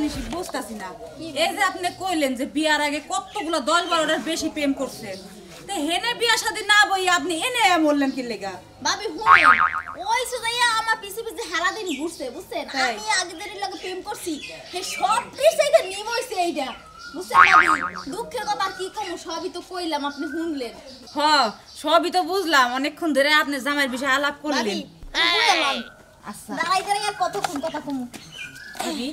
জিনিসই বুঝতাছি না। এই যে আপনি কইলেন যে বিয়ার আগে কতগুলো 10-12টার বেশি প্রেম করছেন, তে হেনে বিয়া শাদী না বই আপনি এনে বললেন কি লেগা? ভাবি হুনেন ওই সুদাইয়া আমার পিছে পিছে সারা দিন ঘুরছে বুঝছেন। আমি আগে দেরি লাগে প্রেম করছি, হে সব কিছু এটা নিবইছে এইটা বুঝছেন ভাবি। দুঃখের কথা কি কম, সবই তো কইলাম আপনি শুনলেন। হ্যাঁ সবই তো বুঝলাম, অনেকক্ষণ ধরে আপনি জামাইয়ের বিষয়ে আলাপ করলেন। আচ্ছা দাঁড়াই দাঁড়াই আর কতক্ষণ কথা কম ভাবি,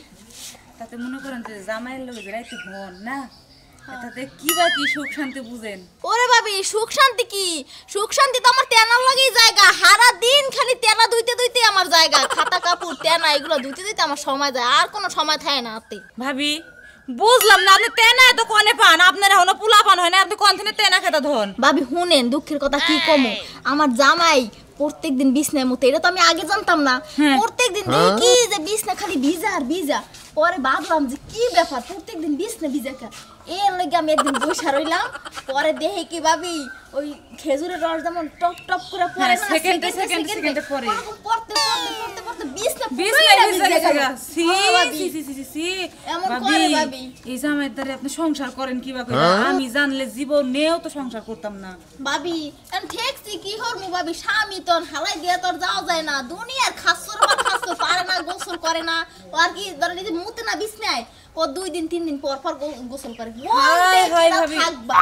তাতে মনে করেন যে জামাইয়ের লোক রাইতে হন না, তাতে কি বা কি সুখ শান্তি বুঝেন? ওরে ভাবি সুখ শান্তি কি, সুখ শান্তি তো আমার তেনার লাগেই জায়গা। সারা দিন খালি তেনা ধুইতে ধুইতে আমার জায়গা, খাতা কাপড় তেনা এগুলো ধুইতে ধুইতে আমার সময় যায়, আর কোনো সময় থাকে না। আপনি ভাবি বুঝলাম না, আপনি তেনা এত কনে পান, আপনার এখনো পোলা পান হয় না, আপনি কোন থেকে তেনা খেতে ধন? ভাবি শুনেন দুঃখের কথা কি কমো, আমার জামাই প্রত্যেকদিন বিছনায় মতো, এটা তো আমি আগে জানতাম না। প্রত্যেকদিন দেখি যে বিছনা খালি ভিজা আর ভিজা, পরে ভাবলাম যে কি ব্যাপার প্রত্যেকদিন বিছনা ভিজা কে, এর লাগে আমি একদিন বসে রইলাম। পরে দেখে কি ভাবি ওই খেজুরের রস যেমন টপ টপ করে পড়ে না, সেকেন্ডে পড়ে, পড়তে পড়তে পড়তে পড়তে বিছনা ভিজা গেছে। সি ভাবি সি সি সি এমন করে ভাবি। এই জামাইয়ের দ্বারা আপনি সংসার করেন কি বা করে? আমি জানলে জীবনেও তো সংসার করতাম না ভাবি। এন ঠেকছি কি হরমু ভাবি, স্বামী তোর হালাই দিয়ে তোর যাওয়া যায় না, দুনিয়ার খাসর বা খাসর পারে না, গোসল করে না। আর কি ধরেন যে মুতে না বিছনায়, ও 2 দিন 3 দিন পর পর গোসল করে। হায় হায় ভাবি। থাকবা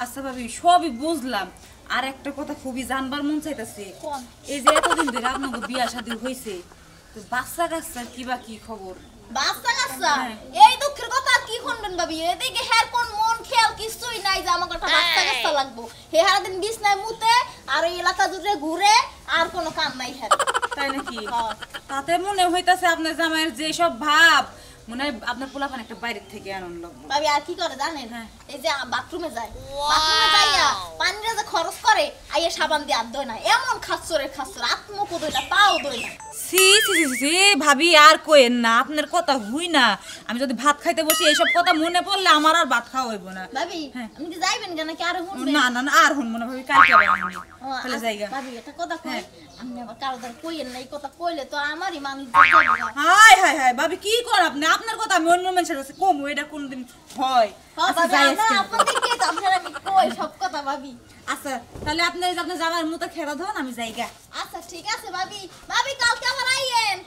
আচ্ছা ভাবি সবই বুঝলাম, আর একটা কথা খুবই জানবার মন চাইতেছে। কোন? এই যে এতদিন ধরে আপনাদের বিয়া শাদী হইছে, তো বাচ্চা কাচ্চার কি বা কি খবর? বাচ্চা কাচ্চা এই দুঃখের কথা আর কি শুনবেন ভাবি, এদিকে হের কোন মন খেয়াল কিছুই নাই যে আমার একটা বাচ্চা কাচ্চা লাগবো। হে সারা দিন বিছনায় মুতে আর এই এলাকা জুড়ে ঘুরে, আর কোনো কাম নাই হের। তাই নাকি? তাতে মনে হইতাছে আপনার জামাইয়ের যে সব ভাব, মনে হয় আপনার পোলাপান একটা বাইরের থেকে আনন্দ লাগবে। ভাবি আর কি করে জানেন, এই যে বাথরুমে যায়, বাথরুমে যাইয়া পানিটা যে খরচ করে, আইয়া সাবান দিয়ে হাত ধোয় না, এমন খাচ্ছরে খাচ্ছর, আত্মকো ধোয় না, পাও ধোয় না। সি সি সি সি ভাবি আর কোয়েন না, আপনার কথা হুই না। আমি যদি ভাত খাইতে বসি এইসব কথা মনে পড়লে আমার আর ভাত খাওয়া হইব না। ভাবি আপনি কি যাইবেন কেন, কি আর শুনবেন? না না না আর হুন মনে ভাবি কালকে আবার আমি তাহলে যাইগা। ভাবি একটা কথা কই, আপনি আবার কারো দ্বারা কইেন না, এই কথা কইলে তো আমারই মানুষ। হাই হাই হাই ভাবি কি কর আপনি? আপনার কথা আমি অন্য মানুষের কাছে কম, এটা কোনদিন হয়? আচ্ছা যাই আপনাদেরকে তো আপনারা কি কই সব কথা ভাবি। আচ্ছা তাহলে আপনি আপনার যাবার মতো খেলা ধন, আমি যাইগা। আচ্ছা ঠিক আছে ভাবি, ভাবি কালকে আবার আইয়েন,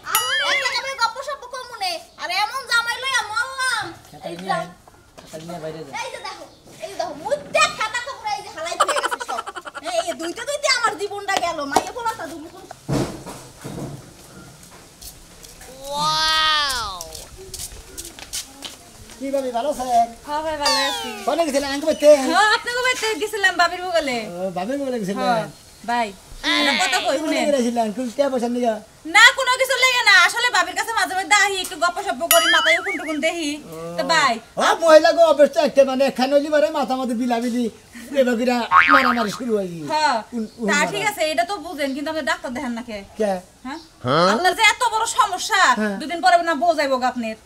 একটা আমি গপ্প সপ্প কমুনে, আর এমন জামাই লইয়া মরলাম। এই যে দেখো, এই যে দেখো মুদ্দে খাতা কাপড় এই যে হালাই হয়ে গেছে সব। এই দুইটা দুইটা আমার জীবনটা গেল, মাইয়া বলাটা দুমুকুন। ওয়াও কি ভাবি ভালো আছেন? হ্যাঁ ভাই ভালো আছি। কোনে গেছিলেন আঙ্কে বাইতে? হ্যাঁ আপনাকে বাইতে গেছিলাম বাবির বগলে। ও ভাবি বলে গেছিলেন? হ্যাঁ ভাই এটা কথা কই শুনে। কোনে গেছিলেন? কোন কে পছন্দ নিয়া? না কোনো কিছু লাগে না, আসলে বাবির কাছে মাঝে মাঝে দাহি একটু গপ্পসপ্প করি, মাথায় উকুন দেখি তো ভাই। ও মহিলা গো অবস্থা একটা মানে এখানে হইলি বারে মাথা মধ্যে বিলাবিলি এবাগিরা মারামারি শুরু হই। হ্যাঁ তা ঠিক আছে, এটা তো বুঝেন, কিন্তু আপনি ডাক্তার দেখেন না কে? কে? হ্যাঁ আপনার যে এত বড় সমস্যা, দুদিন পরে না বোঝাইবো আপনার।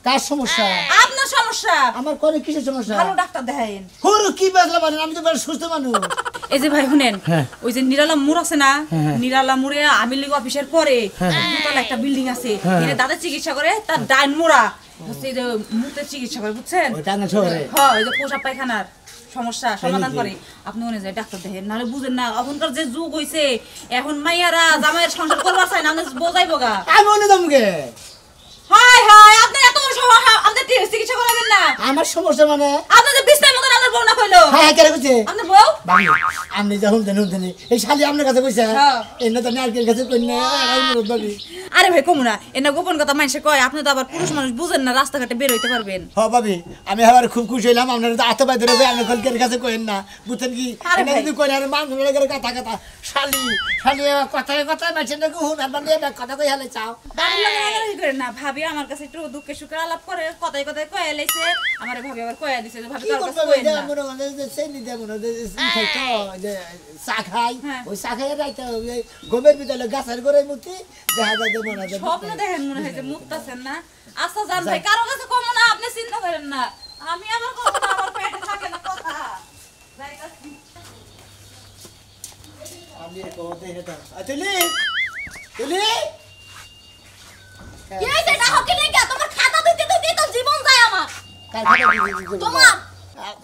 কার সমস্যা? আপনার সমস্যা। আমার কোনে কিসের সমস্যা? ভালো ডাক্তার দেখাইন। হুরু কি বাজলা মানে, আমি তো বড় সুস্থ মানুষ। এই যে ভাই শুনেন, ওই যে নিরালা মুর আছে না, নিরালা মুরে আমির লীগ অফিসের পরে দুতলা একটা বিল্ডিং আছে, এর দাদা চিকিৎসা করে, তার ডাইন মুরা হচ্ছে এই যে মুতের চিকিৎসা করে, বুঝছেন? ওই টাঙ্গা শহরে হ্যাঁ এই যে পোশাক পায়খানার সমস্যা সমাধান করে। আপনি ওনে যায় ডাক্তার দেখেন, নাহলে বুঝেন না এখনকার যে যুগ হইছে, এখন মাইয়ারা জামাইয়ের সংসার করবার চায় না, আপনি বোঝাইবো গা। আমি বলে দমকে হাই হাই আপনি এত সমস্যা, আপনি চিকিৎসা করাবেন না? আমার সমস্যা মানে আপনি যে বিছনার মতন আপনার বউ না কইলো? হ্যাঁ হ্যাঁ, কে কইছে? আপনার বউ? বাবু আমি যা হুনতেন এই শালি আপনার কাছে কইছে? এনে তো নারকেল কাছে কই না আর বাবি। আরে ভাই কমু না, এনা গোপন কথা মানুষে কয়, আপনি তো আবার পুরুষ মানুষ বুঝেন না, রাস্তাঘাটে বের হইতে পারবেন। হ বাবি আমি আবার খুব খুশি হইলাম, আপনারা তো আতে বাইরে হবে, আপনি কলকের কাছে কইেন না, বুঝছেন কি? এনে যদি কই আর মান ধরে গেলে কথা কথা শালি শালি কথায় কথায় মাছেন না হুন আর মানে কথা কই হালে চাও। বাড়ি করে না ভাবি আমার কাছে একটু দুঃখে সুখে আলাপ করে, কথায় কথায় কয়ে লাইছে, আমারে ভাবি আবার কয়ে দিছে যে ভাবি কি তোর কাছে করবে কইেন যে না। মনে মনে যে সেই নিতে মনে যে খাইতো যে চা খাই, ওই চা খাই রাইতে ওই গোবের ভিতরে গাছের গোড়ে মুতি দেখা যায় যে মনে হয় স্বপ্ন দেখেন মনে হয় যে মুক্তাছেন না। আচ্ছা জান ভাই কারো কাছে কম না, আপনি চিন্তা করেন না, আমি আবার কম না, আমার পেটে থাকে না কথা। যাইতাছি আমি কোতে হেটা তুলি তুলি কি হইছে? ডাকো কি নেগা? তোমার খাতা দিতে দিতে তো তোমার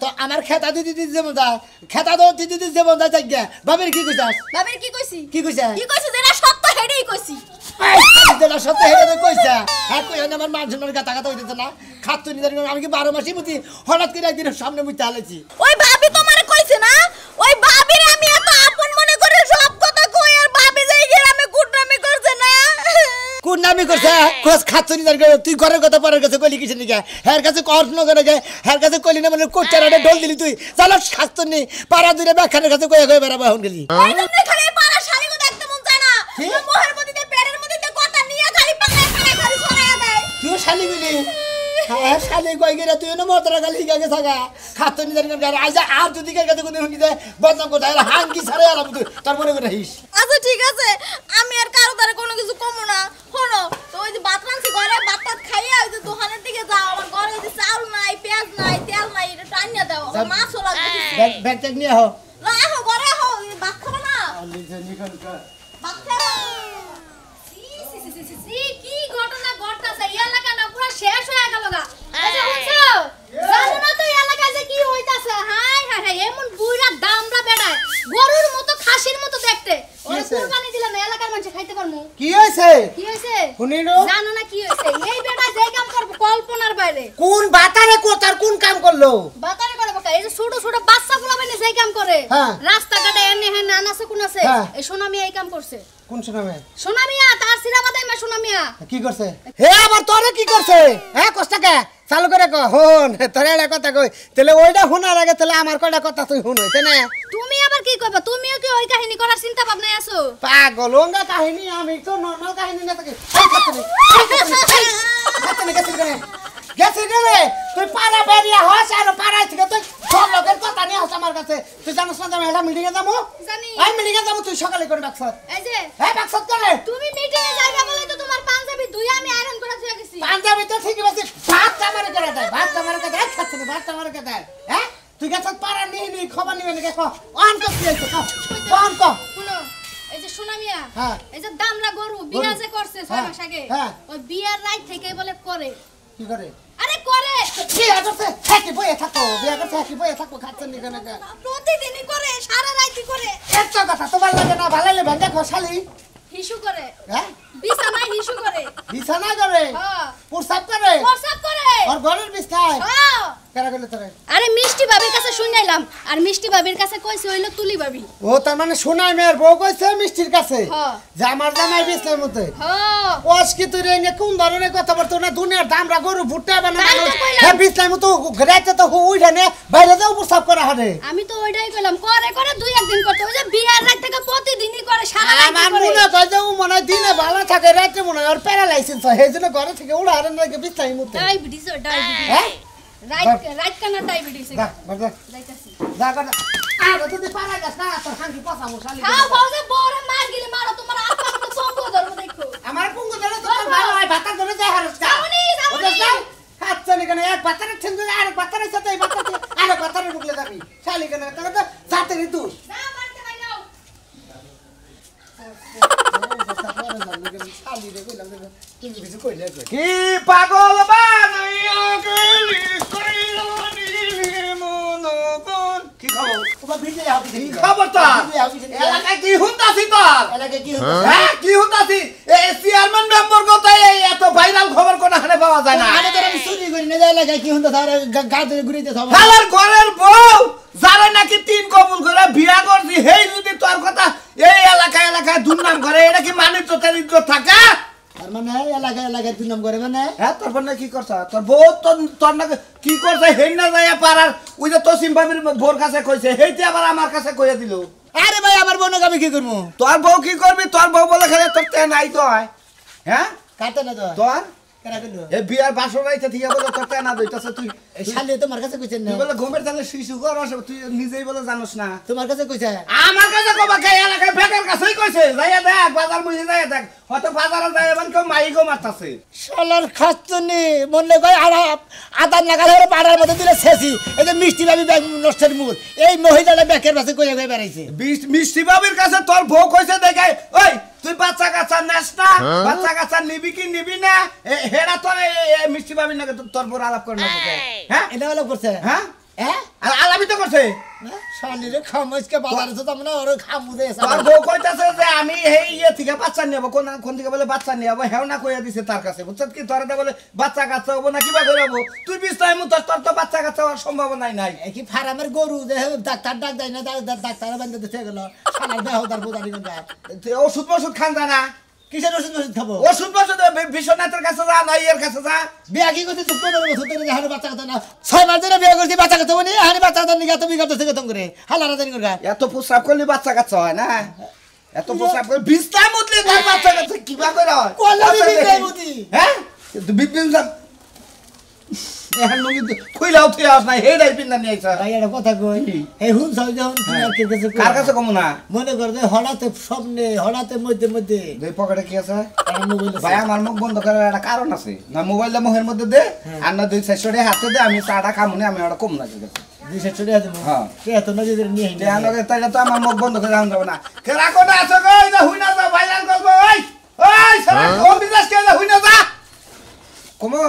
তো আমার খেতা দিদি দিদি যেমন দা খেতা তো দিদি দিদি যেমন দা জায়গা বাবির কি কইছাস বাবির কি কইছি কি কইছা কি কইছি যেটা সত্য হেডেই কইছি যেটা সত্য হেরে কইছা হ্যাঁ কই আমার মান সম্মানের কথা কথা হইতেছে না খাচ্ছু নিদার আমি কি 12 মাসই মতি হঠাৎ করে একদিন সামনে মুইতে আলেছি ওই ভাবি তোমারে কইছে না ওই ভাবির আমি এত আপন মনে করে সব কথা কই আর ভাবি যাই গ্রামে কুটনামি করছে না কোন নামি করছে কোস খাচ্ছু নিদার তুই ঘরের কথা পরের কাছে কইলি কিছে নিকা হের কাছে কর্ণ করে গে হের কাছে কইলি না মানে কোচারাটা ঢোল দিলি তুই চালা খাচ্ছু নি পাড়া দুইরে ব্যাখানের কাছে কই কই বেরাবা হন গেলি ওই তুমি খালি পাড়া শালিগো দেখতে মন চায় না মোহের মধ্যে পেড়ের মধ্যে কথা নিয়ে খালি পাকায় খালি ছড়ায়া দেয় তুই শালি গলি হ্যাঁ শালি কই গেরা তুই না মতরা গালি গাগে থাকা খাচ্ছু নিদার গারে আজ আর যদি কাছে কোন হুনি দে বদনাম করতে আর হাঙ্কি ছাড়ে আলাম তুই তার মনে করে হিস আচ্ছা ঠিক আছে আমি আর কারো দ্বারা কোনো কিছু কমু না শোনো তো ওই যে ভাত রাঁধছি ঘরে ভাত টাত খাইয়া ওই যে দোকানের দিকে যাও আমার ঘরে ওই যে চাউল নাই পেঁয়াজ নাই তেল নাই এটা টানিয়া দাও আমার মাছও লাগবে ব্যাগ ট্যাগ নিয়ে আহ আহো ঘরে আহো ভাত খাবো না ভাত খাবো কি ঘটনা ঘটতাছে এই এলাকা না পুরো শেষ হয়ে গেল গা আচ্ছা বুঝছো জানো না তো এই এলাকায় যে কি হইতাছে হাই হাই হাই এমন বুইড়া দামড়া বেড়ায় গরুর মতো খাসির মতো দেখতে ওরে কুরবানি দিলে না এলাকার মানুষ খাইতে পারমু কি হইছে কি হইছে শুনিলো জানো না কি হইছে এই বেটা যে কাম করব কল্পনার বাইরে কোন বাতারে কোতার কোন কাম করলো বাতারে করে বাকা এই যে ছোট ছোট বাচ্চা গুলা মানে যে কাম করে হ্যাঁ। রাস্তাঘাটে এনে হেন আনাছে কোন আছে হ্যাঁ। এই সোনামিয়া এই কাম করছে কোন শোনাবে সোনামিয়া তার সিরামাদাই মা সোনামিয়া কি করছে হে আবার তোরে কি করছে হ্যাঁ কষ্টকে চালু করে কো হন তোরে একটা কথা কই তাহলে ওইটা শোনার আগে তাহলে আমার কয়টা কথা তুই শুন হইতে না তুমি আবার কি করবা তুমিও কি ওই কাহিনী করার চিন্তা ভাবনায় আছো পাগল ওঙ্গা কাহিনী আমি তো নরমাল কাহিনী না থাকি গেছে গেলে তুই পাড়া বেরিয়া হস আর পাড়াই থেকে তুই সব লোকের কথা নিয়ে হস আমার কাছে তুই জানিস না যে আমি একটা মিটিংয়ে যাবো জানি আমি মিটিংয়ে যাবো তুই সকালে করে ডাকছ এই যে হ্যাঁ ডাকছ চলে তুমি মিটিং এ যাইবা বলে তো তোমার পাঞ্জাবি দুই আমি আয়রন করে থুয়া গেছি পাঞ্জাবি তো ঠিকই বলছি ভাত আমারে করে দেয় ভাত আমারে করে দেয় খাচ্ছিস ভাত আমারে করে দেয় হ্যাঁ তুই গেছ পাড়া নিয়ে নি খবর নিবে নাকি কো অন তো কি হইছে কো অন কো শুনো এই যে সোনামিয়া হ্যাঁ। এই যে দামলা গরু বিয়া যে করছে 6 মাস আগে হ্যাঁ। ওই বিয়ার রাত থেকে বলে করে কি করে আরে করে বিয়া করছে থাকি বইয়ে থাকো বিয়া করছে থাকি বইয়ে থাকো খাচ্ছেন নি কেন প্রতিদিনই করে সারা রাতই করে একটা কথা তোমার লাগে না ভালো লাগে ভেঙ্গে খসালি হিসু করে হ্যাঁ বিছানায় হিসু করে বিছানা করে হ্যাঁ প্রসাব করে প্রসাব করে আর ঘরের বিছানায় হ্যাঁ কেন গেলে তোরে আরে মিষ্টি ভাবির কাছে শুনাইলাম আর মিষ্টি ভাবির কাছে কইছে হইলো তুলি ভাবি ও তার মানে সোনাই মেয়ের বউ কইছে মিষ্টির কাছে হ্যাঁ। যে আমার জামাই বিছনার মধ্যে হ্যাঁ ওস কি তুই রেঙ্গে কোন ধরনের কথা বলতো না দুনিয়ার দামরা গরু ভুট্টা বানা তাই তো কইলাম। হ্যাঁ বিছনার মতো ঘরেতে তো উইঠা নে বাইরে যাও প্রসাব করা হবে আমি তো ওইটাই কইলাম করে করে দুই একদিন করতে ওই যে বিয়ার রাত থেকে প্রতিদিনই করে সারা আমার রাত করে মনে হয় যে ও মনে হয় দিনে ভালো থাকে রাতে মনে হয় ওর প্যারালাইসিস হয় এই জন্য ঘরে থেকে উড়ারে নাকি বিছনাই মতো ডায়াবেটিস ডায়াবেটিস হ্যাঁ রাইট রাইট কানা ডায়াবেটিস যা বাবা যাইতাছি যা কথা আর তুই পারা গাছ না তোর হাঙ্কি পচা মশালি খাও ফাউজে বড় মার গিলি মারো তোমার আত্মা তো সঙ্গ ধর্ম দেখো আমার পুঙ্গ ধরে তো ভালো হয় ভাতা ধরে যায় হারস কা সামনে সামনে খাচ্ছে না কেন এক বাতারের ঠেঙ্গে আর বাতারের সাথে এই বাতারে আর বাতারে ঢুকলে যাবি শালি কেন তোকে তো সাথে ঋতু না মারতে ভাই নাও কি পাগল বানাইয়া গেলি কি খবর তোর এলাকায় কি হুন্দাছি তোর হ্যাঁ কি হুন্দাছি এই চেয়ারম্যান মেম্বার কথাই এত ভাইরাল খবর কোন হানে পাওয়া যায় না শালার ঘরের বউ যারা নাকি 3 কবুল করে বিয়া করছি হেই যদি তোর কথা এই এলাকায় দুর্নাম করে এটা কি মানুষ তো তার ইজ্জত থাকে হ্যাঁ তারপর না কি করছ তোর বউ তোর না কি করছে হেই না যায় পারার ওই যে তসিম ভাবির বোর কাছে কইছে হেইতে আবার আমার কাছে কইয়া দিল আরে ভাই আমার বোনকে আমি কি করবো তোর বউ কি করবি তোর বউ বলে খেলে তোর তে নাই তো হয় হ্যাঁ কাটে না তো তোর কেনা করলো এ বিয়ার বাসর রাইতে ঠিক বলে তোর তে না দইতাছে তুই শালি তোমার কাছে কইছেন না তুই বলে ঘুমের তালে শিশু করস তুই নিজেই বলে জানোস না তোমার কাছে কইছে আমার কাছে কবা কে এলাকায় বেকার কাছেই কইছে যাইয়া দেখ বাজার মুজি যাইয়া দেখ হয়তো বাজারে যাই এমন কেউ মাইকও মারতাছে শালার খাচ্ছনি মনে কয় আর আদার নাগাল হয়ে পাড়ার মধ্যে দিলে শেষি এই যে মিষ্টি ভাবি নষ্টের মূল এই মহিলাটা ব্যাকের কাছে কইয়া কই বেড়াইছে মিষ্টি বাবির কাছে তোর বউ কইছে দেখে ওই তুই বাচ্চা কাচ্চা নেস না বাচ্চা কাচ্চা নিবি কি নিবি না হেরা তো মিষ্টি পাবি না তোর বড় আলাপ করে না তোকে হ্যাঁ এটা হলো করছে হ্যাঁ হ্যাঁ আর আলাপি তো করছে শালিরে খামজকে বাজারে তো আমরা ওর খামু দে তোর বউ কইতাছে যে আমি এই ইয়ে থেকে বাচ্চা নেব কোন থেকে বলে বাচ্চা নেব হেও না কইয়া দিছে তার কাছে বুঝছত কি তোর বলে বাচ্চা কাচ্চা হবো না কিবা করে হবো তুই বিস্তায় মু তোর তো বাচ্চা কাচ্চা হওয়ার সম্ভাবনাই নাই কি ফার্মের গরু যে ডাক্তার ডাক দেয় না ডাক্তার বান্ধে দিতে গেল শালার দেহ তার বোঝানি কোনটা ওষুধ খান জানা কিসের ওষুধ খাবো ওষুধ বিশ্বনাথের কাছে যা না ইয়ের কাছে যা বিয়া কি করছিস 15 বছর ধরে হারে বাচ্চা কথা না 6 মাস ধরে বিয়া করছি বাচ্চা কথা বলি হারে বাচ্চা কথা নিগা তুমি কত থেকে করে হালারা জানি করগা এত প্রস্রাব করলে বাচ্চা কাচ্চা হয় না এত প্রস্রাব করে বিস্তার মতলে তার বাচ্চা কাচ্চা কিবা করে হয় কোলাবি বিস্তার মতি হ্যাঁ তুই বিপিন যা এখন নগি কইলাও তুই আস না হেডাই পিন্না নিয়ে আইছা ভাই একটা কথা কই এই হুন সাউ যখন তুই আর কাছে কার কাছে কম না মনে কর যে হঠাতে স্বপ্নে হঠাতে মধ্যে দুই পকেটে কি আছে মোবাইল ভাই আমার মুখ বন্ধ করার একটা কারণ আছে না মোবাইলটা মুখের মধ্যে দে আর না 200 হাতে দে আমি চাটা খামুনি আমি ওটা কম লাগে গেছে 200 টাকা দেবো হ্যাঁ কে এত নজর নিয়ে দে আনগে তাইলে তো আমার মুখ বন্ধ করে আনতে হবে না কে রাখো না আছে কই না হুই না যা ভাইরাল করব ওই সারা ও বিদেশ কে না হুই না যা কমো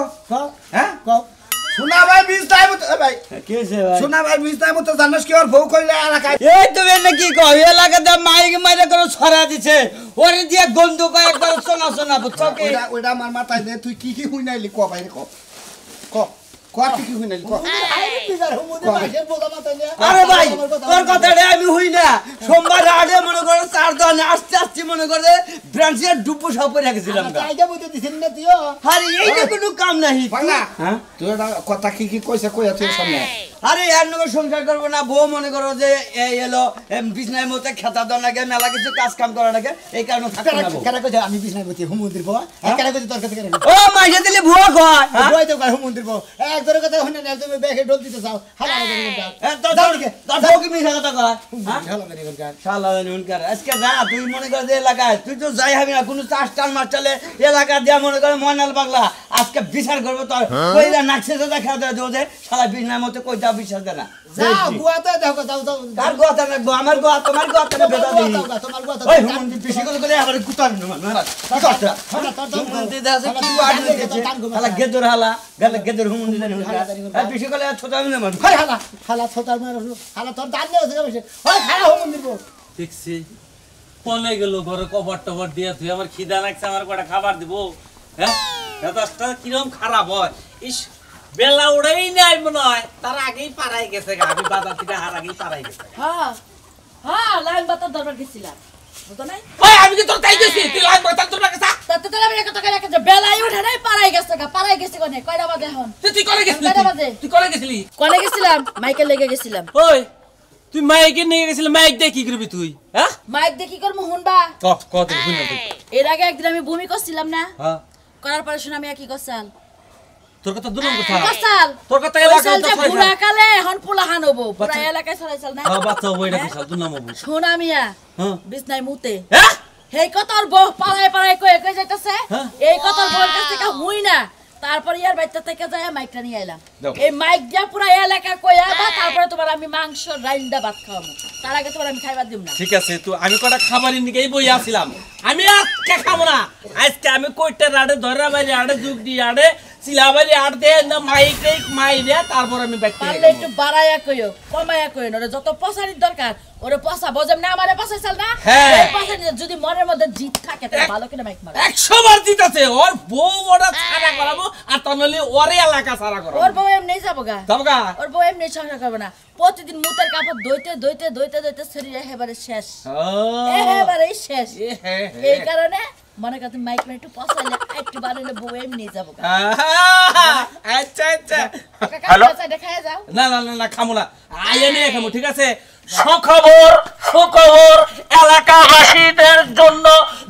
হ্যাঁ শোনা ভাই 20 টাইম ভাই কি হইছে ভাই শোনা ভাই 20 টাইম তো জানিস কি ওর বউ কইলে এলাকায় এই তুমি নাকি কও এলাকাতে মাইক মাইরে করে ছড়া দিছে ওরে দিয়ে গন্ধ কয় একবার শোনা বুঝছো কি ওইটা আমার মাথায় দে তুই কি হুই নাইলি ক ভাই ক কি হুই নাইলি ক আরে ভাই তোর কথাটা আমি হই না সোমবার রাতে মনে করে 4 দন আসতে মনে করে ব্রাঞ্চের ডুবো সব পরে গেছিলাম আইডা বুঝতে দিছিস না তুইও আরে এইটা কোনো কাম নাই বাংলা হ্যাঁ তুই এটা কথা কি কইছে কইয়া তুই সামনে আরে এর নগে সংসার করব না বউ মনে করো যে এই এলো বিছনার মধ্যে খেতা দাও নাকি মেলা কিছু কাজ কাম করা নাকি এই কারণে থাকতে না বউ কেন কইছ আমি বিছনায় বসি হুমন্দির বউ কেন কইছ তোর কাছে কেন ও মাইজে দিলে ভুয়া কয় বই তো কই হুমন্দির বউ এক ধরে কথা শুনে না তুমি ব্যাগে ডল দিতে চাও হালা করে এ তো তোর বউ কি মিছা কথা কয় হালা করে কর শালা নুনকার আজকে যা তুই মনে কর যে এলাকায় তুই তো যাই হবি না কোনো চাষ টান মাছ চলে এলাকা দিয়া মনে করে ময়নাল পাগলা আজকে বিচার করবো তোর কইরা নাকছে তো দেখা দেয় যে শালা বিছনার মধ্যে কইটা বিচার দে না যাও গুয়াতে দেখো যাও যাও কার গোয়াতে নাকবো আমার গোয়া তোমার গোয়াতে না বেদা দিই তোমার গুয়াতে ওই হুমন্দি পিছি করে আবার কুতার না কি কথা হুমন্দি দাসে কি আড়ি দিয়েছে শালা গেদর হালা গেদর হুমন্দি জানি আর পিছি করে ছোট আমি না হাই হালা হালা ছোটার মার হালা তোর দাঁত নেই বসে ওই খাড়া হুমন্দির বউ দেখছি পনে গেল ঘরে কভার টভার দিয়ে তুই আমার খিদা লাগছে আমার কটা খাবার দিব হ্যাঁ এতটা কিরম খারাপ হয় ইস বেলা উড়েই নাই মনে হয় তার আগেই পারাই গেছে আমি বাজার থেকে হার আগেই পারাই গেছে হ্যাঁ লাইন বাতার দরবার গেছিলাম বুঝতো নাই ওই আমি কি তোর তাই গেছি তুই লাগ বাজার তোর কাছে তাতে তো আমি একটা কথা রাখা যে বেলাই উঠে নাই পারাই গেছে কোনে কয়টা বাজে এখন তুই করে গেছিলি কয়টা বাজে তুই করে গেছিলি কোনে গেছিলাম মাইকে লেগে গেছিলাম ওই তুই মাইকে নিয়ে গেছিলি মাইক দিয়ে কি করবি তুই হ্যাঁ মাইক দেখি করবো শুনবা কত শুনে তুই এর আগে একদিন আমি বমি করছিলাম না হ্যাঁ করার পরে শুনে আমি কি করছাল তোর কথা দুলম কথা করছাল তোর কথা এলাকা যে পুরা কালে এখন পোলাহান হবো পুরা এলাকায় ছড়াইছাল না হ্যাঁ বাচ্চা বইটা কিসাল দুলম হবো শোনা মিয়া হ্যাঁ বিছনায় মুতে হ্যাঁ হেই কতর বউ পাড়ায় কয়ে যাইতাছে হ্যাঁ। এই কতর বউর কাছ থেকে হুই না তারপর ইয়ার বাইতে থেকে যায় মাইকটা নিয়ে আইলাম দাও। এই মাইক দিয়া পুরা এলাকা কইয়া বা তারপরে তোমার আমি মাংস রাইন্দা ভাত খাওয়াবো তার আগে তোমার আমি খাইবার দিব না ঠিক আছে তো আমি কটা খাবারের নিকেই বই আসছিলাম আমি আজকে খাবো না আজকে আমি কইটা রাড়ে ধরা বাইরে আড়ে যুগ দিয়ে আড়ে সিলাবারি আড় দে না মাইকে মাইরে তারপর আমি ব্যাক পারলে একটু বাড়াইয়া কইও কমাইয়া কইও ওরে যত পছানির দরকার ওরে পছা বজম না আমারে পছাইছাল না হ্যাঁ। এই পছানি যদি মনের মধ্যে জিত থাকে তাহলে ভালো করে মাইক মারো 100 বার জিতাছে ওর বউ ওরা ছাড়া করাবো আর তার নলি ওরে এলাকা ছাড়া করাবো ওর বউ এমনি যাবো গা তবকা ওর বউ এমনি সংসার করবে না প্রতিদিন মুতের কাপড় দইতে শরীর একেবারে শেষ একেবারে শেষ এই কারণে মনে করতে মাইক না একটু পছাইলে একটু বাড়াইলে বউ এমনি যাবো গা আচ্ছা আচ্ছা হ্যালো দেখায় যাও না খামো না আইয়া নিয়ে খামো ঠিক আছে সুখবর এলাকাবাসীদের জন্য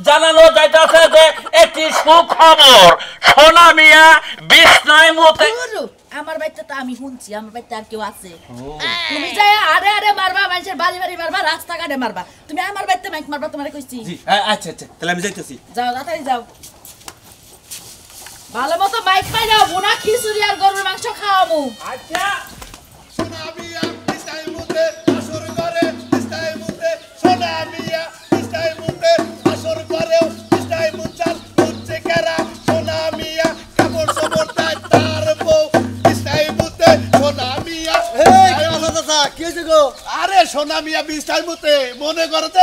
জানানো যাইতেছে যে একটি সুখবর সোনা মিয়া বিছনায় মুতে আমার বাড়িতে তো আমি শুনছি আমার বাড়িতে আর কেউ আছে তুমি যাই আরে মারবা মানুষের বাড়ি মারবা রাস্তাঘাটে মারবা তুমি আমার বাড়িতে মাইক মারবা তোমারে কইছি জি আচ্ছা তাহলে আমি যাইতেছি যাও তাড়াতাড়ি যাও ভালো মতো মাইক পাই যাও বোনা খিচুড়ি আর গরুর মাংস খাওয়াবো আচ্ছা সোনা মিয়া বিছনায় মুতে আসর করে বিছনায় মুতে সোনা মিয়া বিছনায় মুতে আসর করে কি হয়েছে গো? আরে সোনা মিয়া বিস্তার মতে মনে করতে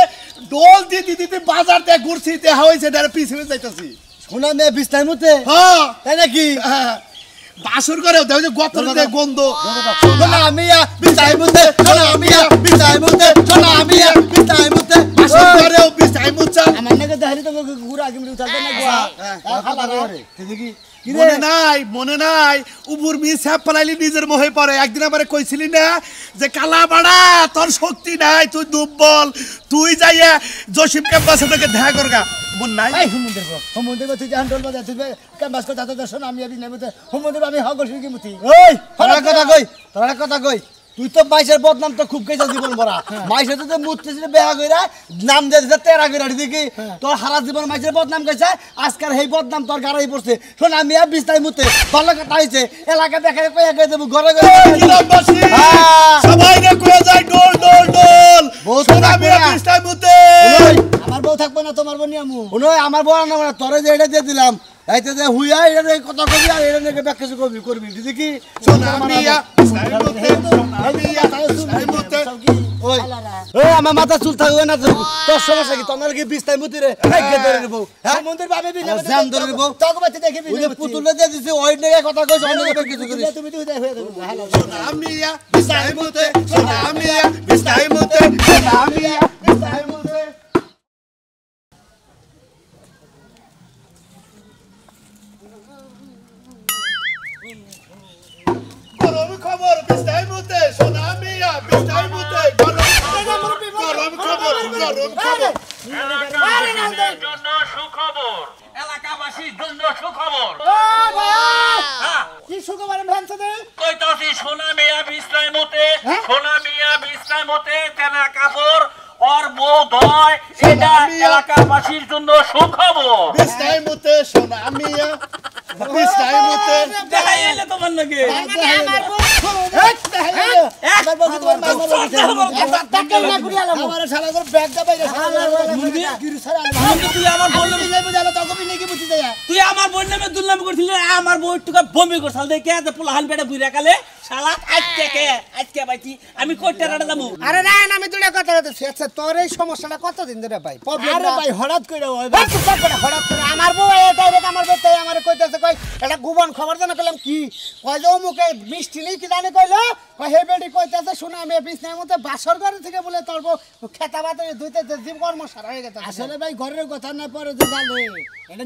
ডোল দিতে দিতে বাজার দিয়ে ঘুরছি দেখা হয়েছে ডারে পিছনে যাইতেছি। সোনা মেয়ে বিছনার মধ্যে? হ্যাঁ তাই নাকি? বাসুর করে দেখো যে গতরে গন্ধ। সোনা মিয়া বিছনার মধ্যে, সোনা মিয়া বিছনার মধ্যে, সোনা মিয়া বিছনার মধ্যে। বাসুর করেও বিস্তার মুচ্ছা। আমার নাকি দেখালি তো ঘুরা আগে উঠাতে না গোয়া। খালা রে দেখি কি রে? মনে নাই উপর মি স্যাপ পালাইলি নিজের মোহে পড়ে। একদিন আমারে কইছিলি না যে কালা বাড়া তোর শক্তি নাই, তুই দুর্বল, তুই যাইয়া জসিম ক্যাম্পাসে তোকে দেখা করগা। মন নাই? এই হুমুন্দের গো, হুমুন্দের গো তুই জান টোল বাজা তুই ক্যাম্পাস কথা তো সোনা মিয়া বিছনার মধ্যে হুমুন্দের আমি হগর কি মুতি। ওই তোরা কথা কই তুই তো মাইসের বদনাম তো খুব গেছে জীবন ভরা। মাইসে তো মুততেছিল বেয়া কইরা নাম দিয়ে দিতে তেরা কইরা দেখি তোর সারা জীবন মাইসের বদনাম কইছে, আজকাল এই বদনাম তোর গাড়াই পড়ছে। শোন আমি বিছনায় মুতে ভালো কথা হইছে, এলাকা দেখা কইয়া কই দেব ঘরে ঘরে গ্রামবাসী সবাই রে কইয়া যায় ডোল ডোল ডোল। সোনা মিয়া বিস্তার মুতে। আমার বউ থাকবো না তোমার বউ নিয়ামু। ওই আমার বউ না মানে তোরে যে এটা দিয়ে দিলাম এইতে যে হুইয়া এটা কথা কবি আর এটা নিয়ে ব্যাখ্যা করবি করবি দেখি। সোনা মিয়া বিস্তার মুতে, সোনা মিয়া বিস্তার মুতে। ওই ওই আমার মাথা চুল থাকবে না তো তোর সমস্যা কি? তোমার কি বিছনায় মুতি রে ভাগ্যে ধরে নেব। হ্যাঁ মন্দির ভাবে বিনা জান ধরে নেব তোকে বাতি দেখি ওই যে পুতুলে দিয়ে দিছে ওই নিয়ে কথা কইছ অন্য কিছু করিস তুমি তুই হয়ে যাবে। সোনা মিয়া বিস্তার মুতে, সোনা মিয়া বিস্তার মুতে, সোনা মিয়া বিস্তার মুতে। গরম খবর বিস্তার মুতে, সোনা মিয়া বিস্তার মুতে। গরম খবর, গরম খবর। এলাকাবাসীর জন্য সুখবর, এলাকাবাসীর জন্য সুখবর। কি সুখবর ভানছ দে? কইতাছি সোনা মিয়া বিছনায় মতে, সোনা মিয়া বিছনায় মতে তেনা কাপড় ওর বউ ধয়, এটা এলাকাবাসীর জন্য সুখবর। বিস্তার মুতে, সোনা মিয়া বিস্তার মুতে। দেখাই এলে তোমার নাকি আমার বউ কি তোমার মামা বলছে আমার শালা করে ব্যাগ দা বাইরে শালা গিরি সারা তুই আমার বোন নামে যাইবো জানো তো কবি নাকি বুঝি যায়। তুই আমার বোন নামে দুর্নাম করছিলি, আমার বউ টুকা বমি করছাল দেখে যে পোলা হাল বেটা বুইরা কালে শালা আজকে বাইছি আমি কইতে রাড়া যাবো। আরে না আমি দুটা কথা বলতেছি। আচ্ছা তোর এই সমস্যাটা কতদিন ধরে ভাই? আরে ভাই হঠাৎ কইরা হয় হঠাৎ করে আমার বউ আমার বউ তাই আমার কইতেছে কই এটা গোপন খবর জানা পেলাম কি কয় যে মুখে মিষ্টি নেই কি জানি কইলো কয় হে বেটি কইতেছে শোনা আমি বিছনার মধ্যে বাসর ঘরে থেকে বলে তোর বউ খেতা বাতে দুইতে জীব কর্ম সারা হয়ে গেছে। আসলে ভাই ঘরের কথা না পরে যে জানে এটা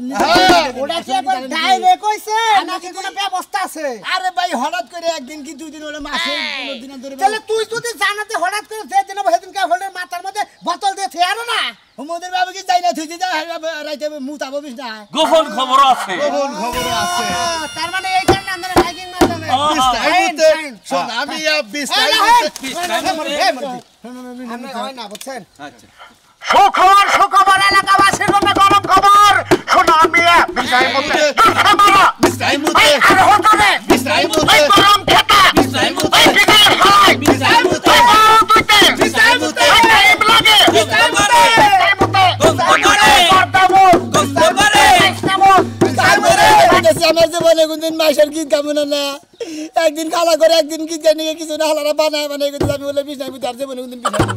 ওটা কি একবার ডাইরে কইছে নাকি কোনো ব্যবস্থা আছে? আরে ভাই হঠাৎ করে একদিন কি দুই দিন হলে মাসে 15 দিন ধরে তাহলে তুই যদি জানাতে হঠাৎ করে যেদিন সেদিনকে হোল্ডের মাথার মধ্যে বোতল দিয়ে থেয়ার না হুমুদের বাবা কি যাই না তুই যা রাইতে মুতাবো বিছ না গোপন খবর আছে, গোপন খবর আছে। তার মানে এই কারণে আপনারা হাইকিং মারতেন। বিস্তার মুতে, সোনা মিয়া বিস্তার মুতে। আমরা হয় না বুঝছেন? আচ্ছা সুখবর সুখবর এলাকাবাসীর জন্য গরম খবর। শোনা মিয়া বিছাই মুতে খামারা বিস্তার মুতে, আর হতরে বিস্তার মুতে, গরম খেতা বিছনায় মুতে, বিছাই ফলাই বিছনায় মুতে, দুইতে বিস্তার মুতে, টাইম লাগে বিছনায় মুতে, বিছাই মুতে গন্ধ করে, করতামু গন্ধ করে। আমার জীবনে কোনদিন মাসের গীত গাবো না একদিন খালা করে একদিন গীত গাই নিয়ে কিছু না হালারা বানায় বানায় আমি বলে বিছনায় আর জীবনে কোনদিন বিছাই না।